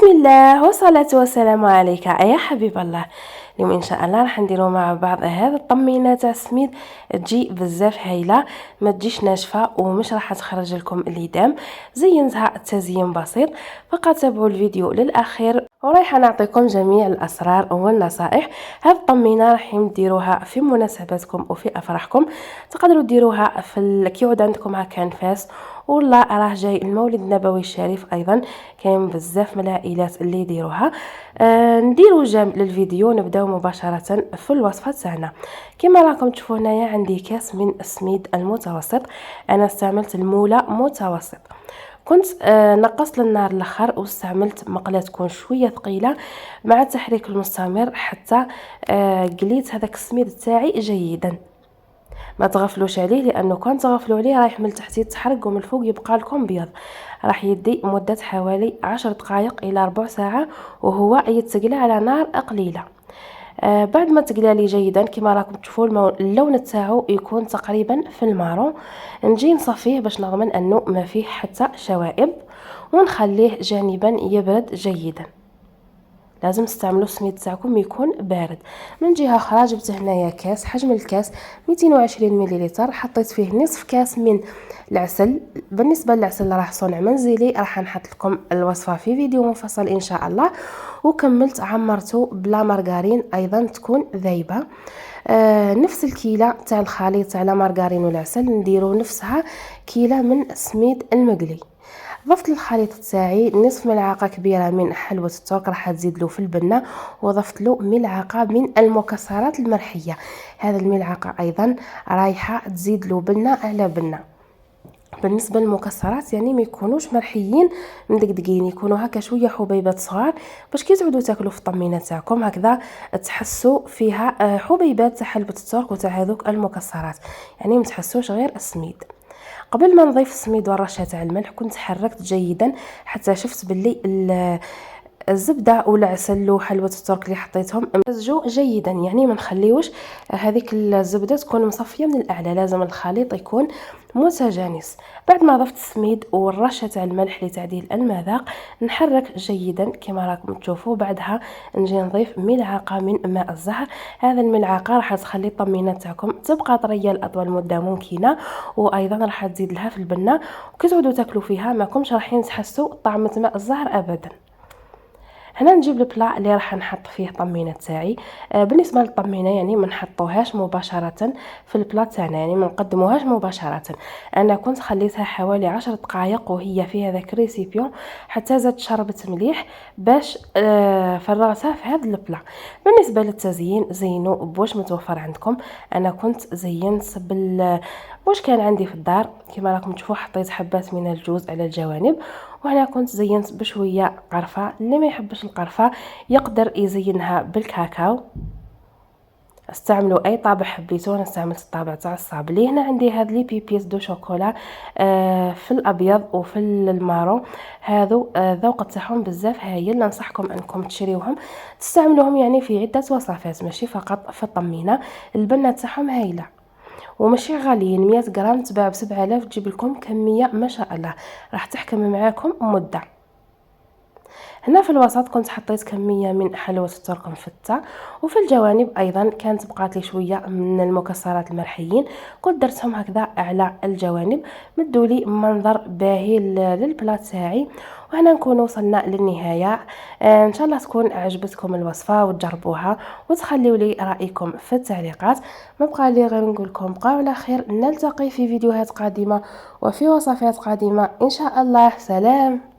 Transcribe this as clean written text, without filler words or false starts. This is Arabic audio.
بسم الله والصلاة والسلام عليك يا حبيب الله. اليوم ان شاء الله راح نديرو مع بعض هذا الطمينه تاع السميد. تجي بزاف هايله، ما تجيش ناشفه ومش راح تخرج لكم الليدام. زينتها تزيين بسيط، فقط تابعوا الفيديو للاخير ورايحه نعطيكم جميع الاسرار والنصائح. هذه الطمينه راح ديروها في مناسباتكم وفي افراحكم. تقدروا ديروها كي يعود عندكم هكا نفاس، والله راه جاي المولد النبوي الشريف ايضا، كاين بزاف من العائلات اللي يديروها. نديرو جنب للفيديو، نبداو مباشره في الوصفه تاعنا. كما راكم تشوفوا هنايا عندي كاس من السميد المتوسط، انا استعملت المولى متوسط. كنت نقصت النار الاخر واستعملت مقله تكون شويه ثقيله مع التحريك المستمر حتى قليت هذاك السميد تاعي جيدا. ما تغفلوش عليه، لانه كان تغفلوا عليه راح من تحت يتحرق ومن الفوق يبقى لكم بيض. راح يدي مده حوالي 10 دقائق الى ربع ساعه وهو يتقلى على نار قليله. بعد ما تقلى لي جيدا كما راكم تشوفوا اللون تاعو يكون تقريبا في المارون. نجي نصفيه باش نضمن انه ما فيه حتى شوائب ونخليه جانبا يبرد جيدا. لازم تستعملوا السميد تاعكم يكون بارد. من جهه اخرى جبت هنايا كاس، حجم الكاس 220 مليلتر، حطيت فيه نصف كاس من العسل. بالنسبه للعسل اللي راح صنع منزلي راح نحط لكم الوصفه في فيديو منفصل ان شاء الله. وكملت عمرته بلا مارغرين ايضا تكون ذايبه. نفس الكيله تاع الخليط تاع لا مارغرين والعسل نديرو نفسها كيله من السميد المقلي. ضفت للخليط تاعي نصف ملعقه كبيره من حلوه الترك، راح تزيد له في البنه، وضفت له ملعقه من المكسرات المرحيه. هذا الملعقه ايضا رايحه تزيد له بنه على بنه. بالنسبه للمكسرات يعني ما يكونوش مرحيين مدقدقين، يكونوا هكا شويه حبيبات صغار باش كي تعودوا تاكلوا في الطمينه تاعكم هكذا تحسوا فيها حبيبات تاع حلبة الترك وتاع هذوك المكسرات، يعني ما تحسوش غير السميد. قبل ما نضيف السميد والرشه تاع الملح كنت حركت جيدا حتى شفت باللي الزبده والعسل وحلوه الترك اللي حطيتهم امزجوا جيدا، يعني ما نخليوش هذيك الزبده تكون مصفيه من الاعلى، لازم الخليط يكون متجانس. بعد ما ضفت السميد والرشه تاع الملح لتعديل المذاق نحرك جيدا كما راكم تشوفوا. بعدها نجي نضيف ملعقه من ماء الزهر. هذا الملعقه راح تخلي الطمينه تاعكم تبقى طريه لاطول مده ممكنه، وايضا راح تزيد لها في البنه، وكي تعودوا تاكلوا فيها ماكمش رايحين تحسوا طعم ماء الزهر ابدا. هنا نجيب البلا اللي راح نحط فيه الطمينه تاعي. بالنسبه للطمينه يعني ما نحطوهاش مباشره في البلا تاعنا، يعني ما نقدموهاش مباشره. انا كنت خليتها حوالي 10 دقائق وهي في هذاك الريسيبيون حتى زاد شربت مليح باش فرغتها في هذا البلا. بالنسبه للتزيين زينوا بواش متوفر عندكم. انا كنت زينت واش كان عندي في الدار. كما راكم تشوفوا حطيت حبات من الجوز على الجوانب، وهنا كنت زينت بشويه قرفه. اللي ما يحبش القرفه يقدر يزينها بالكاكاو. استعملوا اي طابع حبيتو، انا استعملت الطابع تاع الصابلي. هنا عندي هاد لي بيبيس دو شوكولا في الابيض وفي المارون، هذو الذوق تاعهم بزاف هايل. ننصحكم انكم تشريوهم تستعملوهم يعني في عده وصفات ماشي فقط في الطمينه. البنه تاعهم هايله وماشي غاليين، 100 غرام تباع ب 7000 تجيب لكم كميه ما شاء الله راح تحكم معاكم مده. هنا في الوسط كنت حطيت كميه من حلوه الترك مفته، وفي الجوانب ايضا كانت بقات لي شويه من المكسرات المرحيين، كنت درتهم هكذا على الجوانب مدوا لي منظر باهي للبلا تاعي. وهنا نكون وصلنا للنهايه. ان شاء الله تكون عجبتكم الوصفه وتجربوها وتخليوا لي رايكم في التعليقات. ما بقى لي غير نقول لكم بقاو على خير، نلتقي في فيديوهات قادمه وفي وصفات قادمه ان شاء الله. سلام.